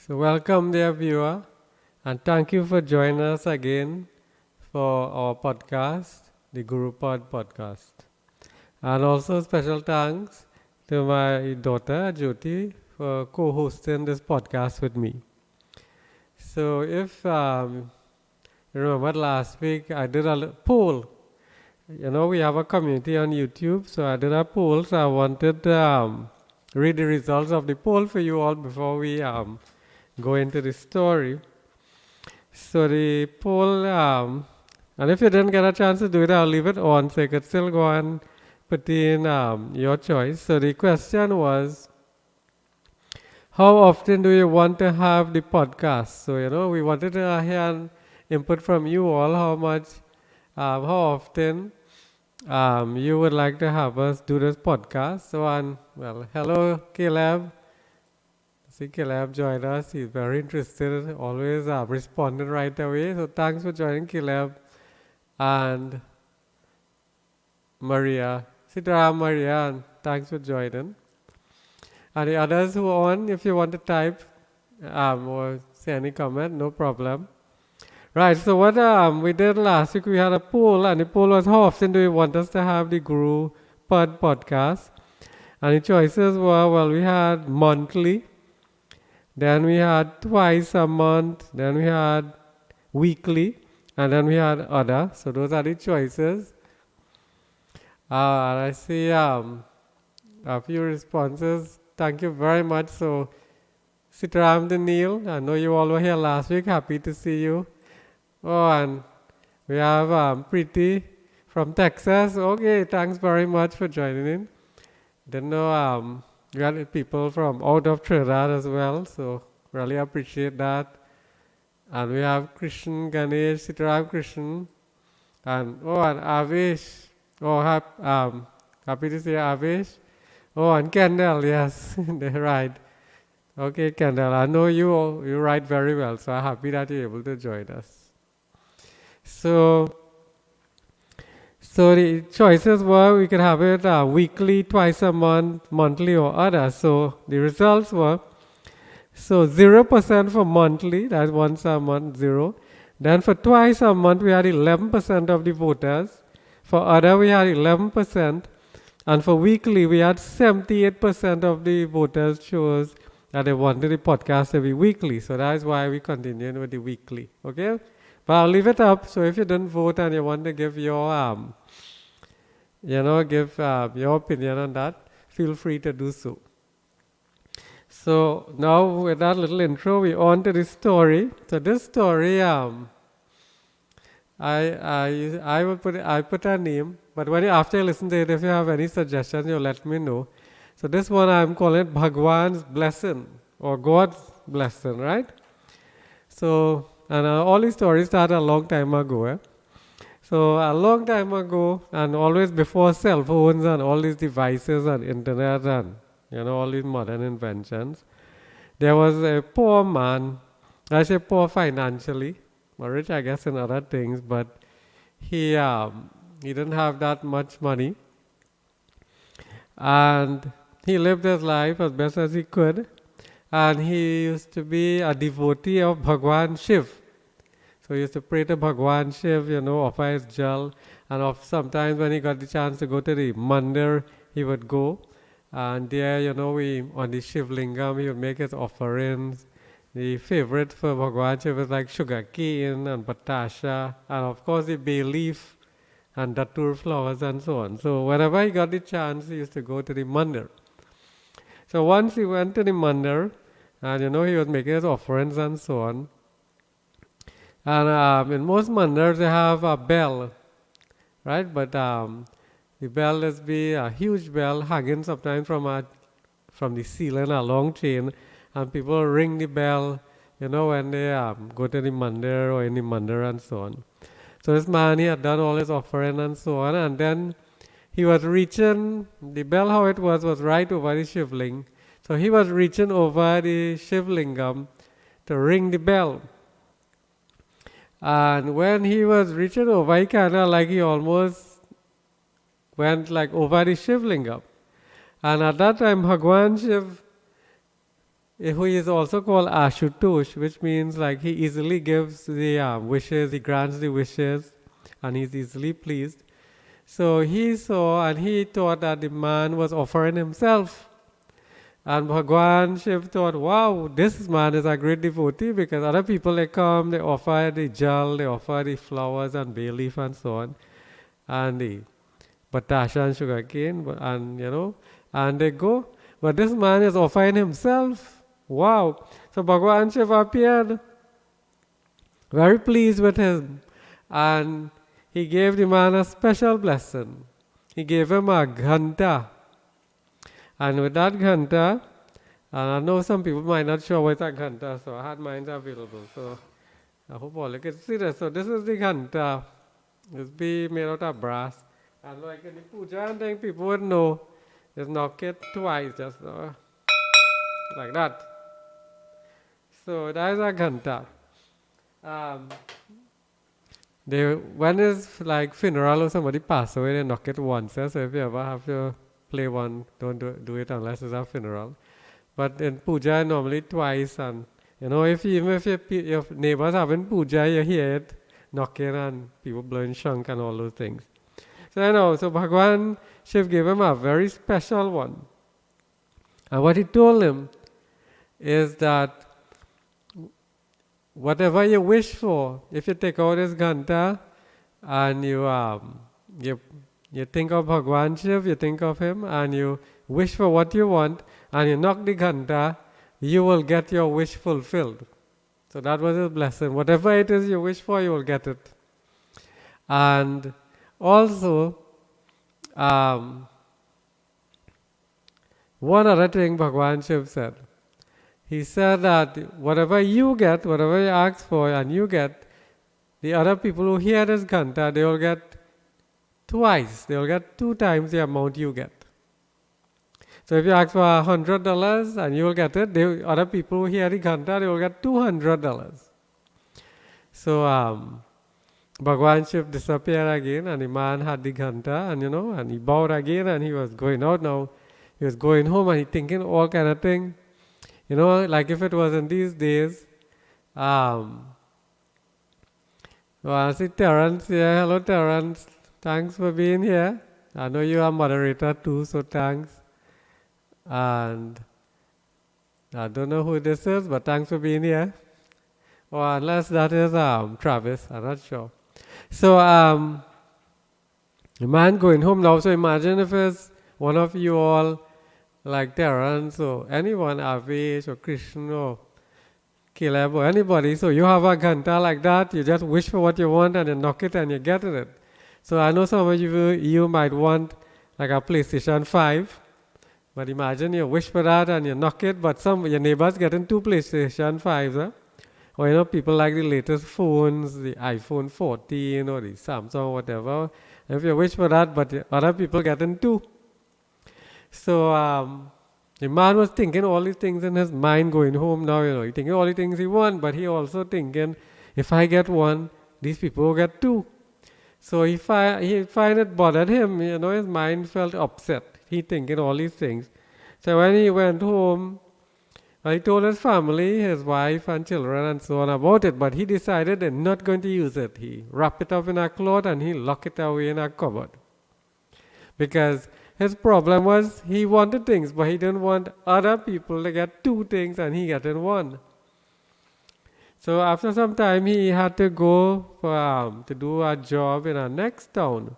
So welcome dear viewer and thank you for joining us again for our podcast, the Gurupad podcast. And also special thanks to my daughter Jyoti for co-hosting this podcast with me. So if you remember last week I did a poll. We have a community on YouTube, so I did a poll. So I wanted to read the results of the poll for you all before we go into the story. So the poll, and if you didn't get a chance to do it, I'll leave it on so you could still go and put in your choice. So the question was, how often do you want to have the podcast? So, we wanted to hear an input from you all, how often you would like to have us do this podcast. Hello Caleb. See Caleb joined us. He's very interested, always responding right away. So thanks for joining, Caleb. And Maria. Sitaram Maria, and thanks for joining. And the others who are on, if you want to type or say any comment, no problem. Right, so what we did last week, we had a poll, and the poll was how often do you want us to have the Gurupad podcast? And the choices were, well, we had monthly, then we had twice a month, then we had weekly, and then we had other. So those are the choices. And I see a few responses. Thank you very much. So Sitaram Daniel, I know you all were here last week. Happy to see you. Oh, and we have Preeti from Texas. Okay, thanks very much for joining in. Didn't know we had people from out of Trinidad as well, so really appreciate that. And we have Krishnan, Ganesh, Sitaram Krishnan, and Avish. Oh, happy to see Avish. Oh, and Kendall, yes, right. Okay, Kendall, I know you write very well, so I'm happy that you're able to join us. So the choices were we could have it weekly, twice a month, monthly or other. So the results were, 0% for monthly, that's once a month, 0. Then for twice a month, we had 11% of the voters. For other, we had 11%. And for weekly, we had 78% of the voters chose that they wanted the podcast to be weekly. So that is why we continued with the weekly, okay? But I'll leave it up. So if you didn't vote and you want to give your, your opinion on that, feel free to do so. So now with that little intro, we're on to the story. So this story, I put a name, but after you listen to it, if you have any suggestions, you let me know. So this one I'm calling it Bhagwan's blessing or God's blessing, right? So. And all these stories started a long time ago. So a long time ago, and always before cell phones and all these devices and internet and all these modern inventions, there was a poor man. I say poor financially, or rich I guess in other things, but he didn't have that much money, and he lived his life as best as he could. And he used to be a devotee of Bhagwan Shiv. So he used to pray to Bhagwan Shiv, offer his jal. And sometimes when he got the chance to go to the mandir, he would go. And there, on the Shiv Lingam, he would make his offerings. The favorite for Bhagwan Shiv is like sugar cane and batasha. And of course the bay leaf and datur flowers and so on. So whenever he got the chance, he used to go to the mandir. So once he went to the mandir, and he was making his offerings and so on. And in most mandirs they have a bell, right? But the bell is a huge bell hanging sometimes from the ceiling, a long chain, and people ring the bell, when they go to the mandir or in the mandir and so on. So this man, he had done all his offering and so on, and then he was reaching, the bell how it was right over the Shivling. So he was reaching over the Shivlingam to ring the bell. And when he was reaching over, he almost went over the Shivlingam. And at that time, Bhagwan Shiv who is also called Ashutosh, which means like he easily gives the wishes, he grants the wishes, and he's easily pleased. So he saw and he thought that the man was offering himself. And Bhagwan Shiv thought, wow, this man is a great devotee, because other people they come, they offer the jal, they offer the flowers and bay leaf and so on, and the batasha and sugar cane, and and they go. But this man is offering himself. Wow. So Bhagwan Shiv appeared, very pleased with him, and he gave the man a special blessing. He gave him a ghanta. And with that ghanta, and I know some people might not sure what's a ghanta, so I had mine available. So I hope all you can see this. So this is the ghanta. It's be made out of brass. And like in the puja and thing, people would know. Just knock it twice, just like that. So that is a ghanta. When it's like funeral or somebody pass away, they knock it once. So if you ever have to play one, don't do it unless it's a funeral. But in puja, normally twice. And even if your neighbors having puja, you hear it knocking and people blowing shunk and all those things. So Bhagwan Shiv gave him a very special one. And what he told him is that whatever you wish for, if you take out this ghanta and you think of Bhagwan Shiv, you think of him, and you wish for what you want, and you knock the ghanta, you will get your wish fulfilled. So that was his blessing. Whatever it is you wish for, you will get it. And also, one other thing Bhagwan Shiv said. He said that whatever you get, whatever you ask for and you get, the other people who hear this ghanta, they will get twice. They will get 2 times the amount you get. So if you ask for $100 and you will get it, other people who hear the ghanta, they will get $200. So Bhagwan Shiv disappeared again, and the man had the ghanta, and he bowed again, and he was going out now. He was going home, and he thinking all kind of thing. Like if it was in these days. Well, I see Terence here. Hello, Terence. Thanks for being here. I know you are moderator too, so thanks. And I don't know who this is, but thanks for being here. Or unless that is Travis, I'm not sure. So the man going home now. So imagine if it's one of you all, like Terence or anyone, Avesh or Krishna or Caleb or anybody. So you have a ghanta like that, you just wish for what you want and you knock it and you get it. So I know some of you might want like a PlayStation 5, but imagine you wish for that and you knock it, but your neighbors getting 2 PlayStation 5s. Or people like the latest phones, the iPhone 14 or the Samsung, whatever. If you wish for that, but other people getting 2. So the man was thinking all these things in his mind going home now, he thinking all the things he wants, but he also thinking, if I get 1, these people will get 2. So he find it bothered him, his mind felt upset. He thinking all these things. So when he went home, he told his family, his wife and children and so on about it, but he decided they're not going to use it. He wrapped it up in a cloth and he locked it away in a cupboard. Because his problem was he wanted things, but he didn't want other people to get 2 things and he getting 1. So after some time, he had to go to do a job in our next town.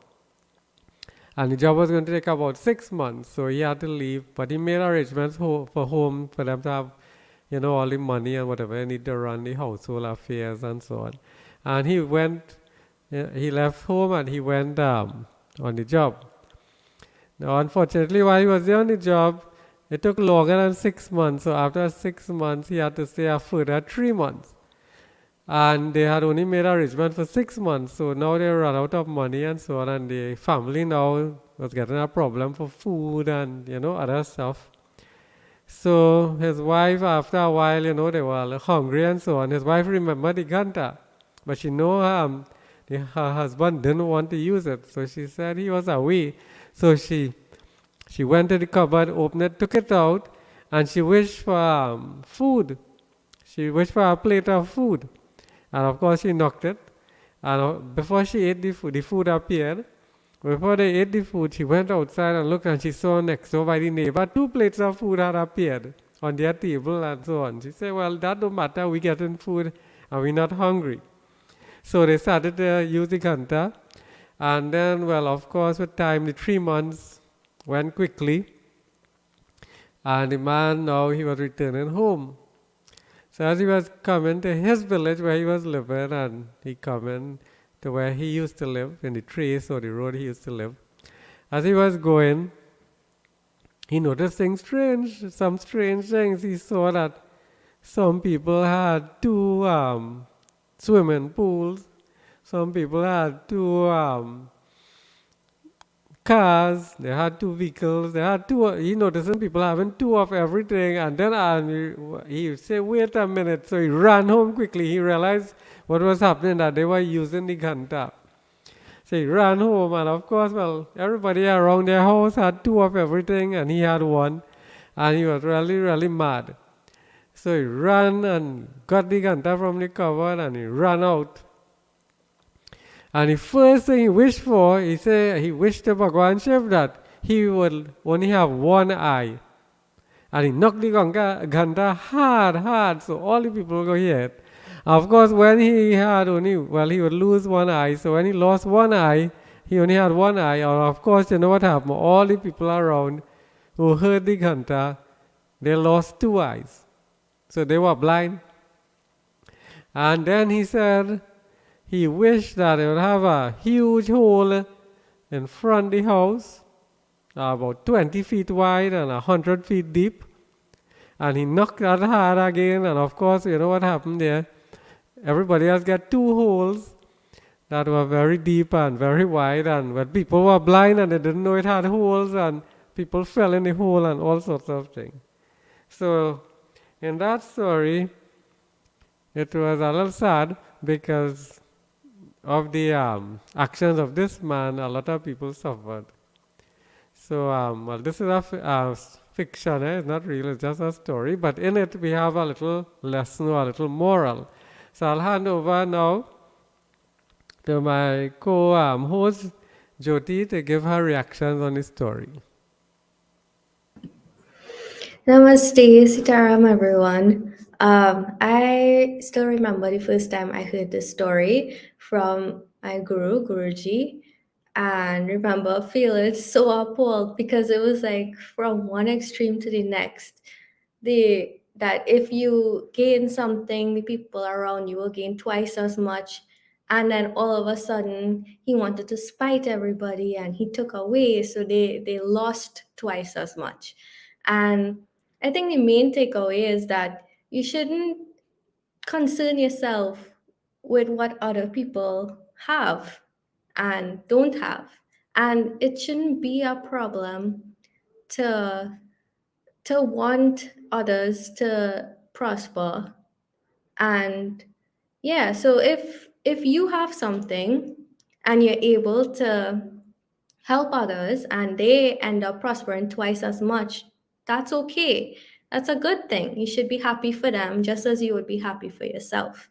And the job was going to take about 6 months, so he had to leave. But he made arrangements for home, for them to have, all the money and whatever they need to run the household affairs and so on. And he left home and he went on the job. Now, unfortunately, while he was there on the job, it took longer than 6 months. So after 6 months, he had to stay a further 3 months. And they had only made arrangement for 6 months. So now they ran out of money and so on. And the family now was getting a problem for food and, other stuff. So his wife, after a while, they were hungry and so on. His wife remembered the ghanta. But she knew her husband didn't want to use it. So she said he was away. So she went to the cupboard, opened it, took it out, and she wished for food. She wished for a plate of food. And of course, she knocked it. And before she ate the food appeared. Before they ate the food, she went outside and looked, and she saw next door by the neighbor 2 plates of food had appeared on their table and so on. She said, well, that don't matter. We getting food and we're not hungry. So they started to use the kanta. And then, well, of course, with time, the 3 months went quickly. And the man now he was returning home. So as he was coming to his village where he was living, and he coming to where he used to live, in the trace or the road he used to live, as he was going, he noticed some strange things. He saw that some people had 2 swimming pools, some people had 2 cars, they had 2 vehicles, they had 2. He noticing people having 2 of everything, and then he said, "Wait a minute!" So he ran home quickly. He realized what was happening, that they were using the ghanta. So he ran home, and of course, well, everybody around their house had 2 of everything, and he had 1, and he was really, really mad. So he ran and got the ghanta from the cupboard, and he ran out. And the first thing he wished for, he said he wished to Bhagwan Shiv that he would only have 1 eye. And he knocked the ghanta hard, so all the people go hear it. Of course, when he had he would lose 1 eye. So when he lost 1 eye, he only had 1 eye. And of course, you know what happened? All the people around who heard the ghanta, they lost 2 eyes. So they were blind. And then he said he wished that he would have a huge hole in front of the house, about 20 feet wide and 100 feet deep. And he knocked that hard again, and of course, you know what happened there? Everybody else got 2 holes that were very deep and very wide, and when people were blind and they didn't know it had holes, and people fell in the hole and all sorts of things. So in that story, it was a little sad because of the actions of this man, a lot of people suffered. So, well, this is a fiction, it's not real, it's just a story, but in it we have a little lesson or a little moral. So I'll hand over now to my co-host, Jyoti, to give her reactions on the story. Namaste, Sitaram, everyone. I still remember the first time I heard this story from my Guruji, and remember feeling so appalled because it was like from one extreme to the next. That if you gain something, the people around you will gain twice as much. And then all of a sudden, he wanted to spite everybody and he took away, so they lost twice as much. And I think the main takeaway is that you shouldn't concern yourself with what other people have and don't have. And it shouldn't be a problem to want others to prosper. And yeah, so if you have something and you're able to help others and they end up prospering twice as much, that's okay. That's a good thing. You should be happy for them just as you would be happy for yourself.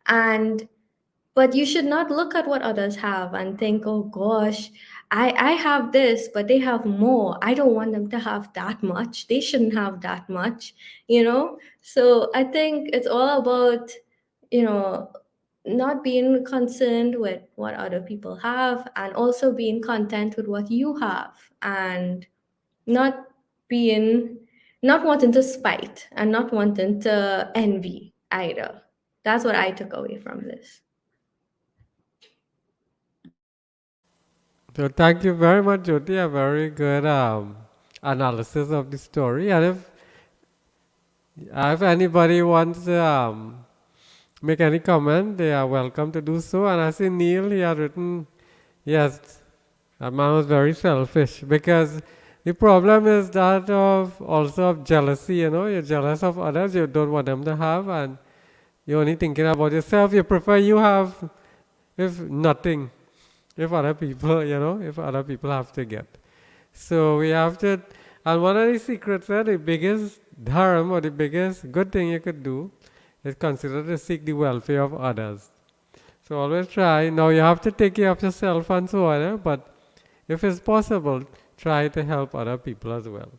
And but you should not look at what others have and think, oh gosh, I have this, but they have more. I don't want them to have that much. They shouldn't have that much, you know? So I think it's all about, you know, not being concerned with what other people have and also being content with what you have and not being, not wanting to spite and not wanting to envy either. That's what I took away from this. So thank you very much, Jyoti. A very good analysis of the story. And if anybody wants to make any comment, they are welcome to do so. And I see Neil, he has written, yes, that man was very selfish, because the problem is that of also of jealousy. You're jealous of others, you don't want them to have, and you're only thinking about yourself. You prefer you have, if nothing, if other people, if other people have to get. So we have to, and one of the secrets, the biggest dharma, or the biggest good thing you could do, is consider to seek the welfare of others. So always try. Now you have to take care of yourself and so on, but if it's possible, try to help other people as well.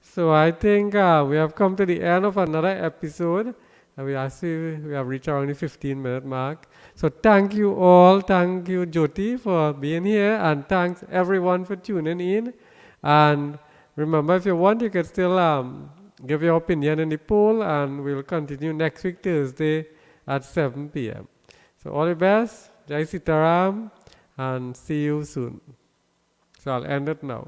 So I think we have come to the end of another episode. And we have reached around the 15-minute mark. So thank you all. Thank you, Jyoti, for being here. And thanks everyone for tuning in. And remember, if you want, you can still give your opinion in the poll. And we'll continue next week, Thursday at 7 p.m. So all the best. Jai Sitaram. And see you soon. So I'll end it now.